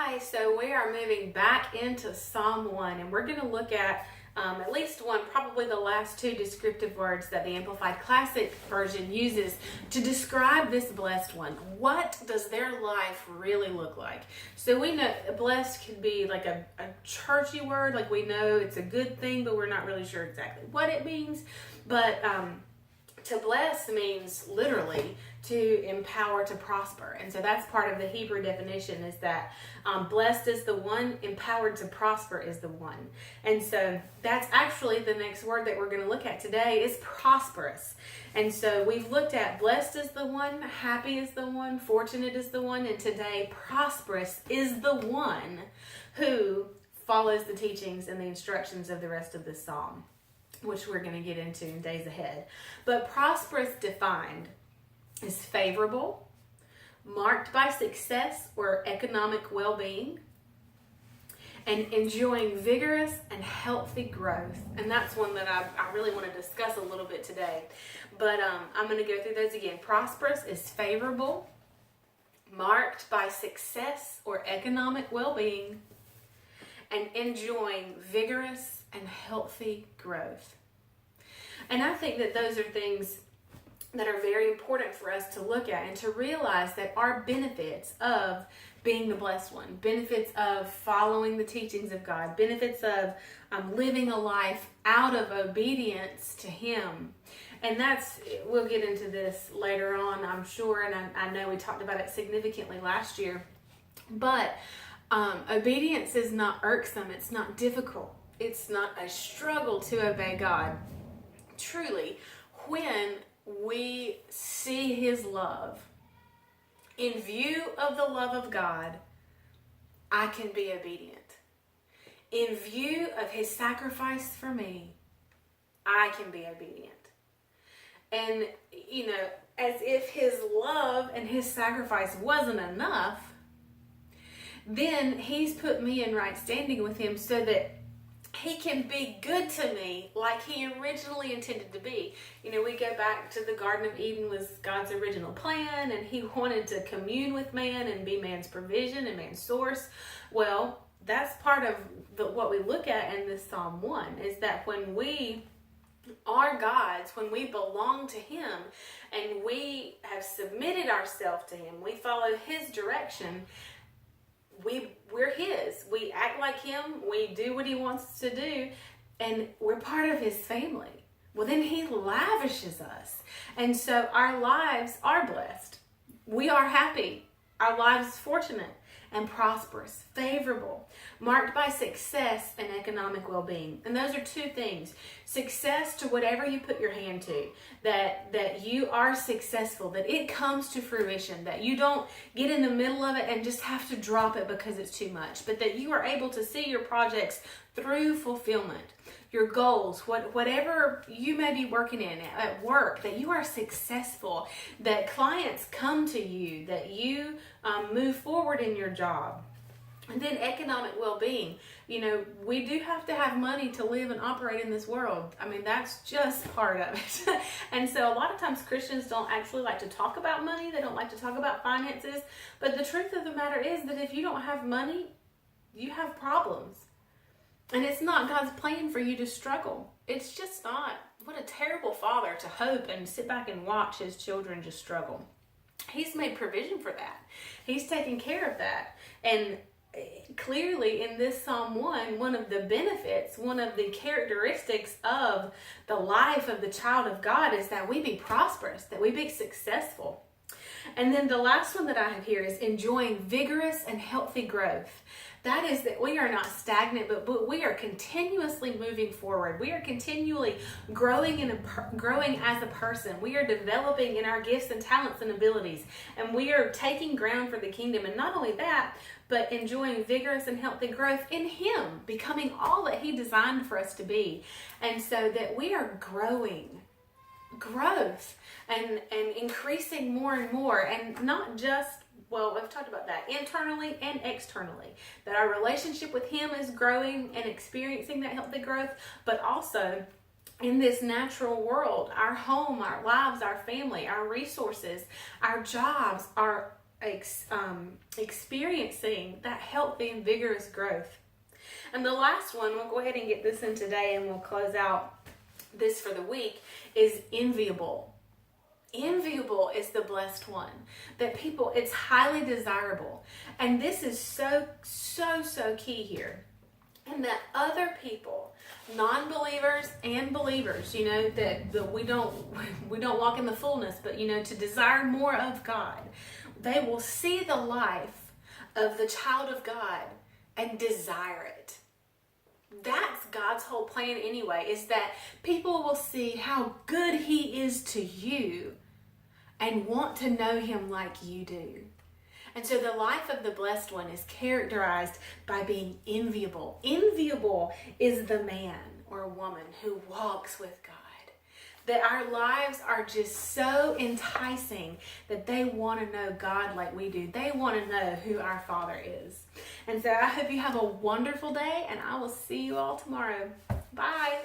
Hi, so we are moving back into Psalm 1, and we're going to look at least one, probably the last two descriptive words that the Amplified Classic Version uses to describe this blessed one. What does their life really look like? So we know blessed could be like a churchy word, like we know it's a good thing, but we're not really sure exactly what it means. But to bless means literally to empower, to prosper. And so that's part of the Hebrew definition, is that blessed is the one, empowered to prosper is the one. And so that's actually the next word that we're going to look at today is prosperous. And so we've looked at blessed is the one, happy is the one, fortunate is the one, and today prosperous is the one who follows the teachings and the instructions of the rest of this psalm, which we're going to get into in days ahead. But prosperous defined is favorable, marked by success or economic well-being, and enjoying vigorous and healthy growth. And that's one that I really want to discuss a little bit today. But I'm going to go through those again. Prosperous is favorable, marked by success or economic well-being, and enjoying vigorous and healthy growth. And I think that those are things that are very important for us to look at and to realize that our benefits of being the blessed one, benefits of following the teachings of God, benefits of living a life out of obedience to Him. And we'll get into this later on, I'm sure, and I know we talked about it significantly last year, but obedience is not irksome, it's not difficult, it's not a struggle to obey God. Truly, when we see His love, in view of the love of God, I can be obedient. In view of His sacrifice for me, I can be obedient. And, as if His love and His sacrifice wasn't enough, then He's put me in right standing with Him so that He can be good to me like He originally intended to be. We go back to the Garden of Eden was God's original plan, and He wanted to commune with man and be man's provision and man's source. Well, that's part of what we look at in this Psalm 1, is that when we are God's, when we belong to Him and we have submitted ourselves to Him, we follow His direction, we're His. We act like Him. We do what He wants us to do. And we're part of His family. Well, then He lavishes us. And so our lives are blessed. We are happy. Our lives fortunate and prosperous, favorable, marked by success and economic well-being. And those are two things. Success to whatever you put your hand to, that you are successful, that it comes to fruition, that you don't get in the middle of it and just have to drop it because it's too much, but that you are able to see your projects through fulfillment. Your goals, whatever you may be working in at work, that you are successful, that clients come to you, that you move forward in your job. And then economic well-being. We do have to have money to live and operate in this world. I mean, that's just part of it. And so a lot of times Christians don't actually like to talk about money. They don't like to talk about finances. But the truth of the matter is that if you don't have money, you have problems. And it's not God's plan for you to struggle. It's just not. What a terrible father to hope and sit back and watch his children just struggle. He's made provision for that. He's taken care of that. And clearly in this Psalm 1, one of the benefits, one of the characteristics of the life of the child of God is that we be prosperous, that we be successful. And then the last one that I have here is enjoying vigorous and healthy growth. That is that we are not stagnant, but we are continuously moving forward. We are continually growing as a person. We are developing in our gifts and talents and abilities. And we are taking ground for the kingdom. And not only that, but enjoying vigorous and healthy growth in Him, becoming all that He designed for us to be. And so that we are growth and increasing more and more, and not just, well, we've talked about that internally and externally, that our relationship with Him is growing and experiencing that healthy growth, but also in this natural world, our home, our lives, our family, our resources, our jobs are experiencing that healthy and vigorous growth. And the last one, we'll go ahead and get this in today and we'll close out this for the week, is enviable. Enviable is the blessed one. That people, it's highly desirable. And this is so key here. And that other people, non-believers and believers, that we don't walk in the fullness, but to desire more of God, they will see the life of the child of God and desire it. That's God's whole plan anyway, is that people will see how good He is to you and want to know Him like you do. And so the life of the blessed one is characterized by being enviable. Enviable is the man or woman who walks with God. That our lives are just so enticing that they want to know God like we do. They want to know who our Father is. And so I hope you have a wonderful day, and I will see you all tomorrow. Bye.